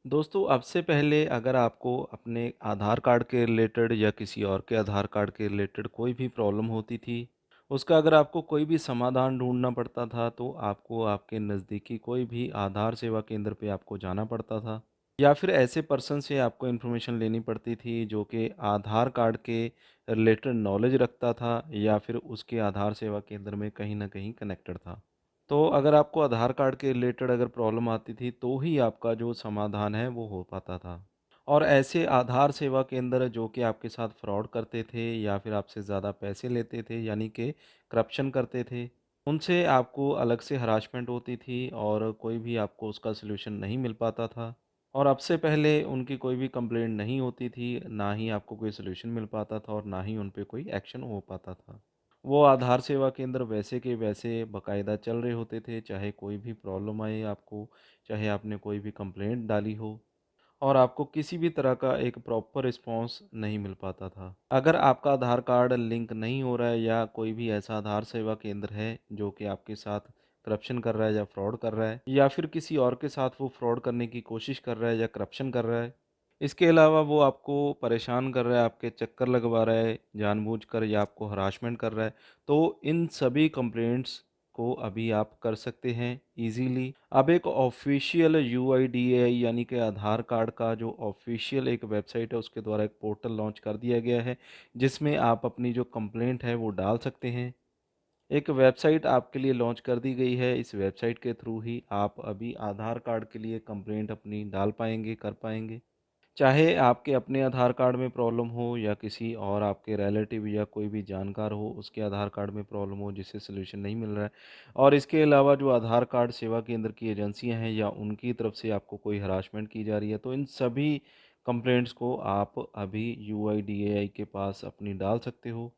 दोस्तों, अब से पहले अगर आपको अपने आधार कार्ड के रिलेटेड या किसी और के आधार कार्ड के रिलेटेड कोई भी प्रॉब्लम होती थी, उसका अगर आपको कोई भी समाधान ढूँढना पड़ता था, तो आपको आपके नज़दीकी कोई भी आधार सेवा केंद्र पे आपको जाना पड़ता था। या फिर ऐसे पर्सन से आपको इन्फॉर्मेशन लेनी पड़ती थी, जो कि आधार कार्ड के रिलेटेड नॉलेज रखता था या फिर उसके आधार सेवा केंद्र में कहीं न कहीं कनेक्टेड था। तो अगर आपको आधार कार्ड के रिलेटेड अगर प्रॉब्लम आती थी, तो ही आपका जो समाधान है वो हो पाता था। और ऐसे आधार सेवा केंद्र जो कि आपके साथ फ्रॉड करते थे या फिर आपसे ज़्यादा पैसे लेते थे, यानी कि करप्शन करते थे, उनसे आपको अलग से हरासमेंट होती थी और कोई भी आपको उसका सॉल्यूशन नहीं मिल पाता था। और अब से पहले उनकी कोई भी कंप्लेंट नहीं होती थी, ना ही आपको कोई सॉल्यूशन मिल पाता था और ना ही उन पे कोई एक्शन हो पाता था। वो आधार सेवा केंद्र वैसे के वैसे बाकायदा चल रहे होते थे, चाहे कोई भी प्रॉब्लम आए आपको, चाहे आपने कोई भी कंप्लेंट डाली हो और आपको किसी भी तरह का एक प्रॉपर रिस्पॉन्स नहीं मिल पाता था। अगर आपका आधार कार्ड लिंक नहीं हो रहा है या कोई भी ऐसा आधार सेवा केंद्र है जो कि आपके साथ करप्शन कर रहा है या फ्रॉड कर रहा है या फिर किसी और के साथ वो फ्रॉड करने की कोशिश कर रहा है या करप्शन कर रहा है, इसके अलावा वो आपको परेशान कर रहा है, आपके चक्कर लगवा रहा है जानबूझकर या आपको हरासमेंट कर रहा है, तो इन सभी कंप्लेंट्स को अभी आप कर सकते हैं ईज़िली। अब एक ऑफ़िशियल यूआईडीएआई यानी कि आधार कार्ड का जो ऑफ़िशियल एक वेबसाइट है, उसके द्वारा एक पोर्टल लॉन्च कर दिया गया है, जिसमें आप अपनी जो कंप्लेंट है वो डाल सकते हैं। एक वेबसाइट आपके लिए लॉन्च कर दी गई है, इस वेबसाइट के थ्रू ही आप अभी आधार कार्ड के लिए कंप्लेंट अपनी डाल पाएँगे, कर पाएँगे। चाहे आपके अपने आधार कार्ड में प्रॉब्लम हो या किसी और आपके रिलेटिव या कोई भी जानकार हो, उसके आधार कार्ड में प्रॉब्लम हो जिससे सॉल्यूशन नहीं मिल रहा है। और इसके अलावा जो आधार कार्ड सेवा केंद्र की एजेंसियां हैं या उनकी तरफ से आपको कोई हरासमेंट की जा रही है, तो इन सभी कंप्लेंट्स को आप अभी यूआईडीएआई के पास अपनी डाल सकते हो।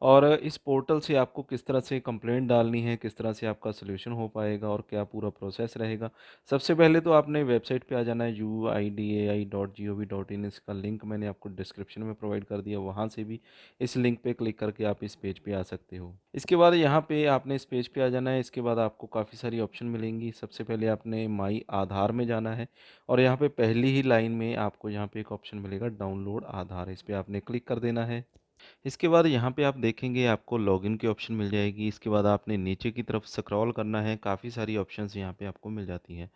और इस पोर्टल से आपको किस तरह से कंप्लेंट डालनी है, किस तरह से आपका सॉल्यूशन हो पाएगा और क्या पूरा प्रोसेस रहेगा। सबसे पहले तो आपने वेबसाइट पे आ जाना है uidai.gov.in, इसका लिंक मैंने आपको डिस्क्रिप्शन में प्रोवाइड कर दिया, वहाँ से भी इस लिंक पे क्लिक करके आप इस पेज पे आ सकते हो। इसके बाद यहाँ पे आपने इस पेज पे आ जाना है, इसके बाद आपको काफ़ी सारी ऑप्शन मिलेंगी। सबसे पहले आपने माई आधार में जाना है और यहाँ पे पहली ही लाइन में आपको यहाँ पे एक ऑप्शन मिलेगा डाउनलोड आधार, इस पे आपने क्लिक कर देना है। इसके बाद यहाँ पे आप देखेंगे आपको लॉगिन की ऑप्शन मिल जाएगी। इसके बाद आपने नीचे की तरफ स्क्रॉल करना है, काफ़ी सारी ऑप्शंस यहाँ पे आपको मिल जाती हैं।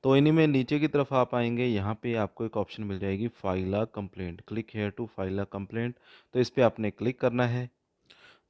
तो इन्हीं में नीचे की तरफ आप आएँगे, यहाँ पे आपको एक ऑप्शन मिल जाएगी file a complaint, click here to file a complaint. तो इस पे आपने क्लिक करना है।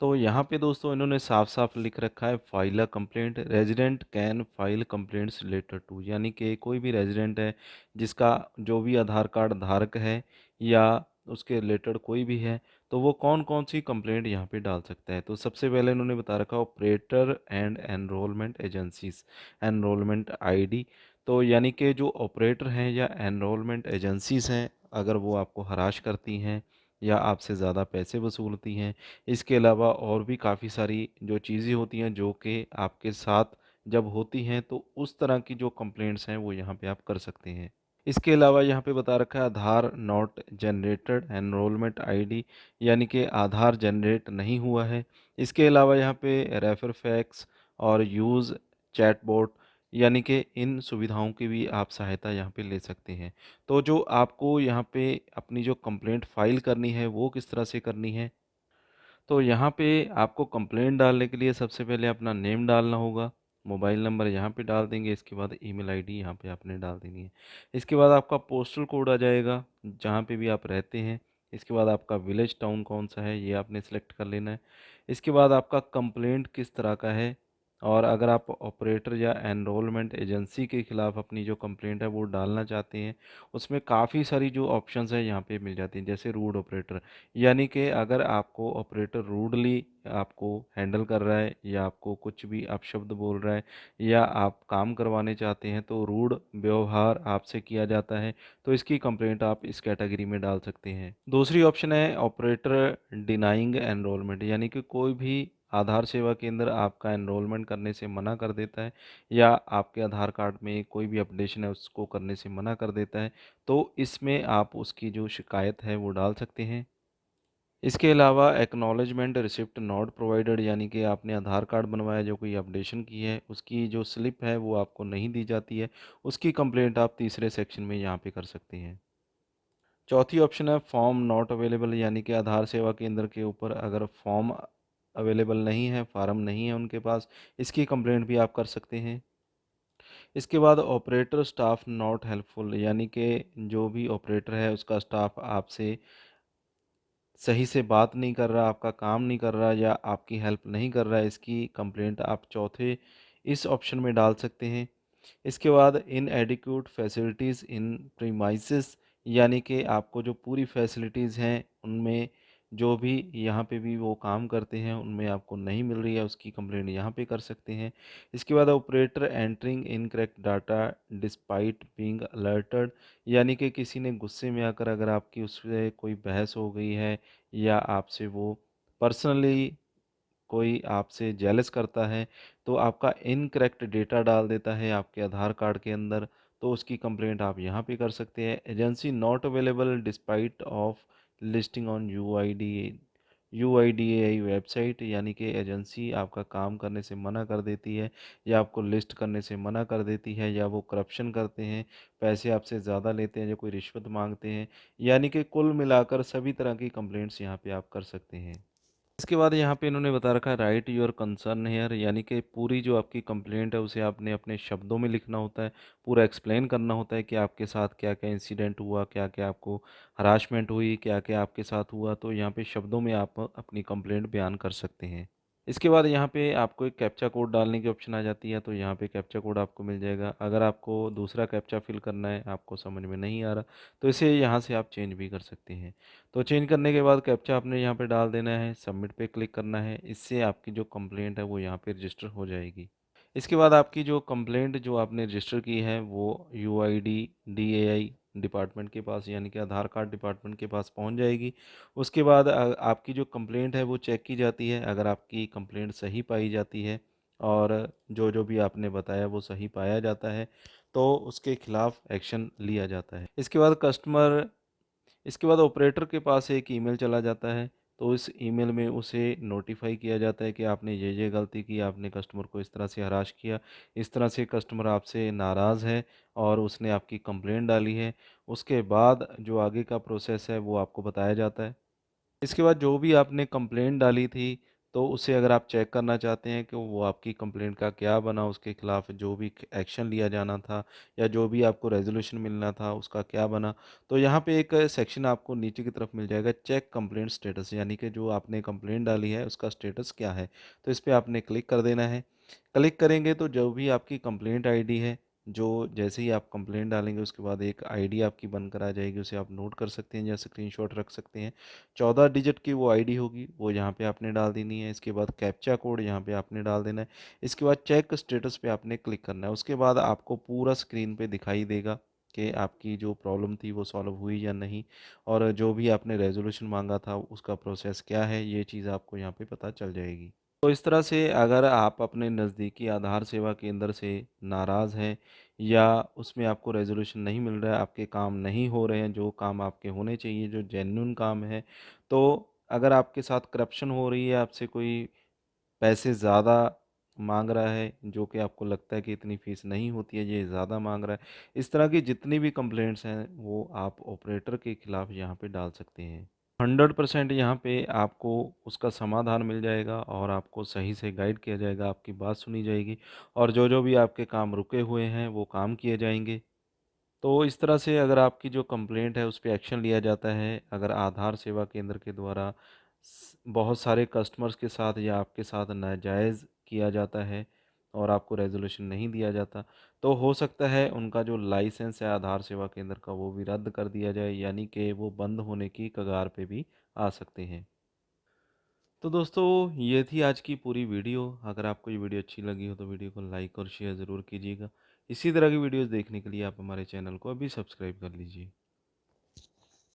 तो यहाँ पे दोस्तों इन्होंने साफ-साफ लिख रखा है file a complaint, resident can file complaints related to, यानी कि कोई भी रेज़िडेंट है जिसका जो भी आधार कार्ड धारक है या उसके रिलेटेड कोई भी है, तो वो कौन-कौन सी कंप्लेंट यहाँ पे डाल सकता है। तो सबसे पहले इन्होंने बता रखा है operator and enrolment agencies, enrolment ID. तो यानी कि जो ऑपरेटर हैं या एनरोलमेंट एजेंसीज़ हैं, अगर वो आपको हरास करती हैं या आपसे ज़्यादा पैसे वसूलती हैं, इसके अलावा और भी काफ़ी सारी जो चीज़ें होती हैं जो कि आपके साथ जब होती हैं, तो उस तरह की जो कंप्लेंट्स हैं वो यहाँ पे आप कर सकते हैं। इसके अलावा यहाँ पे बता रखा है आधार नॉट जनरेटेड एनरोलमेंट आईडी, यानी कि आधार जनरेट नहीं हुआ है। इसके अलावा यहाँ पे रेफर फैक्स और यूज़ चैटबॉट, यानी कि इन सुविधाओं की भी आप सहायता यहाँ पे ले सकते हैं। तो जो आपको यहाँ पे अपनी जो कंप्लेंट फ़ाइल करनी है वो किस तरह से करनी है, तो यहाँ पे आपको कंप्लेंट डालने के लिए सबसे पहले अपना नेम डालना होगा, मोबाइल नंबर यहाँ पे डाल देंगे, इसके बाद ईमेल आईडी यहाँ पे आपने डाल देनी है। इसके बाद आपका पोस्टल कोड आ जाएगा, जहाँ पे भी आप रहते हैं। इसके बाद आपका विलेज टाउन कौन-सा है, ये आपने सेलेक्ट कर लेना है। इसके बाद आपका कंप्लेंट किस तरह का है और अगर आप ऑपरेटर या एनरोलमेंट एजेंसी के खिलाफ अपनी जो कंप्लेंट है वो डालना चाहते हैं, उसमें काफ़ी सारी जो ऑप्शंस हैं यहाँ पे मिल जाती हैं, जैसे रूड ऑपरेटर, यानी कि अगर आपको ऑपरेटर रूडली आपको हैंडल कर रहा है या आपको कुछ भी अपशब्द बोल रहा है या आप काम करवाने चाहते हैं तो रूड व्यवहार आपसे किया जाता है, तो इसकी कंप्लेंट आप इस कैटेगरी में डाल सकते हैं। दूसरी ऑप्शन है ऑपरेटर डिनाइंग एनरोलमेंट, यानी कि कोई भी आधार सेवा केंद्र आपका एनरोलमेंट करने से मना कर देता है या आपके आधार कार्ड में कोई भी अपडेशन है उसको करने से मना कर देता है, तो इसमें आप उसकी जो शिकायत है वो डाल सकते हैं। इसके अलावा एक्नॉलेजमेंट रिसिप्ट नॉट प्रोवाइडेड, यानी कि आपने आधार कार्ड बनवाया, जो कोई अपडेशन की है, उसकी जो स्लिप है वो आपको नहीं दी जाती है, उसकी कंप्लेंट आप तीसरे सेक्शन में यहाँ पे कर सकते हैं। चौथी ऑप्शन है फॉर्म नॉट अवेलेबल, यानी कि आधार सेवा केंद्र के ऊपर अगर फॉर्म अवेलेबल नहीं है, फार्म नहीं है उनके पास, इसकी कंप्लेंट भी आप कर सकते हैं। इसके बाद ऑपरेटर स्टाफ नॉट हेल्पफुल, यानी कि जो भी ऑपरेटर है उसका स्टाफ आपसे सही से बात नहीं कर रहा, आपका काम नहीं कर रहा या आपकी हेल्प नहीं कर रहा है, इसकी कंप्लेंट आप चौथे इस ऑप्शन में डाल सकते हैं। इसके बाद इनएडिक्वेट फैसिलिटीज़ इन प्रीमाइसेस, यानी कि आपको जो पूरी फैसिलिटीज़ हैं उनमें जो भी यहाँ पे भी वो काम करते हैं उनमें आपको नहीं मिल रही है, उसकी कंप्लेंट यहाँ पे कर सकते हैं। इसके बाद operator entering incorrect data despite being alerted, यानी कि किसी ने गुस्से में आकर अगर आपकी उससे कोई बहस हो गई है या आपसे वो पर्सनली कोई आपसे जेलस करता है, तो आपका इनकरेक्ट डेटा डाल देता है आपके आधार कार्ड के अंदर, तो उसकी कंप्लेंट आप यहाँ पे कर सकते हैं। Agency not available despite of listing on UIDAI website, यानी कि एजेंसी आपका काम करने से मना कर देती है या आपको लिस्ट करने से मना कर देती है, या वो करप्शन करते हैं, पैसे आपसे ज़्यादा लेते हैं या कोई रिश्वत मांगते हैं, यानी कि कुल मिलाकर सभी तरह की कंप्लेंट्स यहाँ पे आप कर सकते हैं। इसके बाद यहाँ पे इन्होंने बता रखा है राइट योर कंसर्न हेयर, यानी कि पूरी जो आपकी कंप्लेंट है उसे आपने अपने शब्दों में लिखना होता है, पूरा एक्सप्लेन करना होता है कि आपके साथ क्या क्या इंसिडेंट हुआ, क्या क्या आपको हरासमेंट हुई, क्या क्या आपके साथ हुआ, तो यहाँ पे शब्दों में आप अपनी कंप्लेंट बयान कर सकते हैं। इसके बाद यहाँ पे आपको एक कैप्चा कोड डालने की ऑप्शन आ जाती है, तो यहाँ पे कैप्चा कोड आपको मिल जाएगा। अगर आपको दूसरा कैप्चा फिल करना है, आपको समझ में नहीं आ रहा, तो इसे यहाँ से आप चेंज भी कर सकते हैं। तो चेंज करने के बाद कैप्चा आपने यहाँ पे डाल देना है, सबमिट पे क्लिक करना है, इससे आपकी जो कंप्लेंट है वो यहाँ पे रजिस्टर हो जाएगी। इसके बाद आपकी जो कंप्लेंट जो आपने रजिस्टर की है वो यूआईडी डीएआई डिपार्टमेंट के पास, यानी कि आधार कार्ड डिपार्टमेंट के पास पहुंच जाएगी। उसके बाद आपकी जो कंप्लेंट है वो चेक की जाती है। अगर आपकी कंप्लेंट सही पाई जाती है और जो जो भी आपने बताया वो सही पाया जाता है, तो उसके खिलाफ एक्शन लिया जाता है। इसके बाद ऑपरेटर के पास एक ईमेल चला जाता है, तो इस ईमेल में उसे नोटिफाई किया जाता है कि आपने ये गलती की, आपने कस्टमर को इस तरह से हराश किया, इस तरह से कस्टमर आपसे नाराज़ है और उसने आपकी कंप्लेंट डाली है। उसके बाद जो आगे का प्रोसेस है वो आपको बताया जाता है। इसके बाद जो भी आपने कंप्लेंट डाली थी, तो उसे अगर आप चेक करना चाहते हैं कि वो आपकी कंप्लेंट का क्या बना, उसके खिलाफ जो भी एक्शन लिया जाना था या जो भी आपको रेज़ोल्यूशन मिलना था उसका क्या बना, तो यहाँ पे एक सेक्शन आपको नीचे की तरफ मिल जाएगा चेक कंप्लेंट स्टेटस, यानी कि जो आपने कंप्लेंट डाली है उसका स्टेटस क्या है। तो इस पे आपने क्लिक कर देना है। क्लिक करेंगे तो जो भी आपकी कंप्लेंट आईडी है, जो जैसे ही आप कंप्लेंट डालेंगे उसके बाद एक आईडी आपकी बनकर आ जाएगी, उसे आप नोट कर सकते हैं या स्क्रीनशॉट रख सकते हैं। 14 डिजिट की वो आईडी होगी, वो यहाँ पे आपने डाल देनी है। इसके बाद कैप्चा कोड यहाँ पे आपने डाल देना है। इसके बाद चेक स्टेटस पे आपने क्लिक करना है। उसके बाद आपको पूरा स्क्रीन पे दिखाई देगा कि आपकी जो प्रॉब्लम थी वो सॉल्व हुई या नहीं, और जो भी आपने रेजोल्यूशन मांगा था उसका प्रोसेस क्या है, ये चीज़ आपको यहाँ पे पता चल जाएगी। तो इस तरह से अगर आप अपने नज़दीकी आधार सेवा केंद्र से नाराज़ हैं या उसमें आपको रेज़ोल्यूशन नहीं मिल रहा है, आपके काम नहीं हो रहे हैं जो काम आपके होने चाहिए, जो जेन्युइन काम है, तो अगर आपके साथ करप्शन हो रही है, आपसे कोई पैसे ज़्यादा माँग रहा है, जो कि आपको लगता है कि इतनी फ़ीस नहीं होती है, ये ज़्यादा माँग रहा है, इस तरह की जितनी भी कंप्लेंट्स हैं, वो आप ऑपरेटर के खिलाफ़ यहाँ पे डाल सकते हैं। 100% यहाँ पे आपको उसका समाधान मिल जाएगा और आपको सही से गाइड किया जाएगा, आपकी बात सुनी जाएगी और जो-जो भी आपके काम रुके हुए हैं, वो काम किए जाएँगे। तो इस तरह से अगर आपकी जो कंप्लेंट है उस पे एक्शन लिया जाता है, अगर आधार सेवा केंद्र के द्वारा बहुत सारे कस्टमर्स के साथ या आपके साथ नाजायज़ किया जाता है और आपको रेजोल्यूशन नहीं दिया जाता, तो हो सकता है उनका जो लाइसेंस है आधार सेवा केंद्र का वो भी रद्द कर दिया जाए, यानी कि वो बंद होने की कगार पे भी आ सकते हैं। तो दोस्तों, ये थी आज की पूरी वीडियो। अगर आपको ये वीडियो अच्छी लगी हो तो वीडियो को लाइक और शेयर ज़रूर कीजिएगा। इसी तरह की वीडियोज़ देखने के लिए आप हमारे चैनल को अभी सब्सक्राइब कर लीजिए।